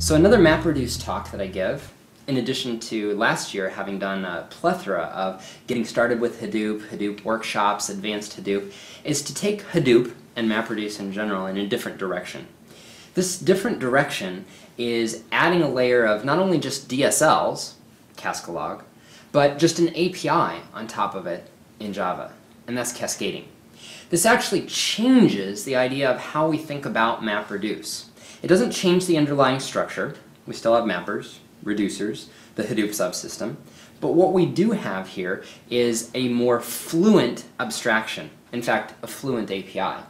So another MapReduce talk that I give, in addition to last year having done a plethora of getting started with Hadoop, Hadoop workshops, advanced Hadoop, is to take Hadoop and MapReduce in general in a different direction. This different direction is adding a layer of not only just DSLs, Cascading, but just an API on top of it in Java, and that's Cascading. This actually changes the idea of how we think about MapReduce. It doesn't change the underlying structure. We still have mappers, reducers, the Hadoop subsystem, but what we do have here is a more fluent abstraction, in fact, a fluent API.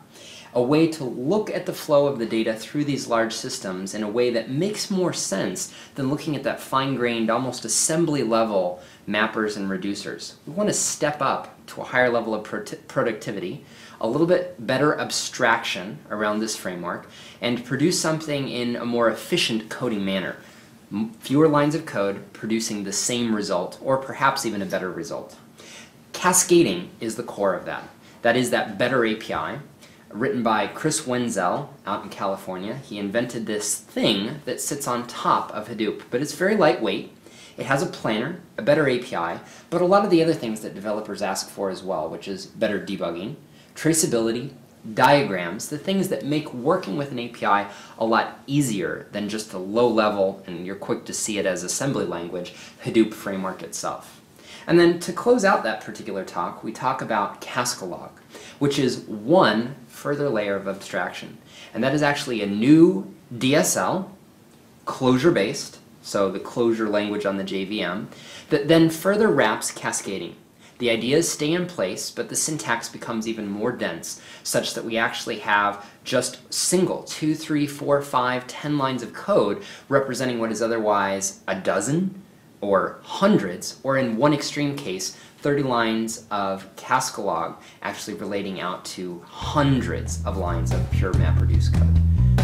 A way to look at the flow of the data through these large systems in a way that makes more sense than looking at that fine-grained, almost assembly-level mappers and reducers. We want to step up to a higher level of productivity, a little bit better abstraction around this framework, and produce something in a more efficient coding manner. Fewer lines of code producing the same result, or perhaps even a better result. Cascading is the core of that. That is that better API, written by Chris Wenzel out in California. He invented this thing that sits on top of Hadoop, but it's very lightweight. It has a planner, a better API, but a lot of the other things that developers ask for as well, which is better debugging, traceability, diagrams, the things that make working with an API a lot easier than just a low-level, and you're quick to see it as assembly language, Hadoop framework itself. And then to close out that particular talk, we talk about Cascading, which is one further layer of abstraction. And that is actually a new DSL, closure-based, so the closure language on the JVM, that then further wraps Cascading. The ideas stay in place, but the syntax becomes even more dense, such that we actually have just single 2, 3, 4, 5, 10 lines of code representing what is otherwise a dozen, or hundreds, or in one extreme case, 30 lines of Cascading actually relating out to hundreds of lines of pure MapReduce code.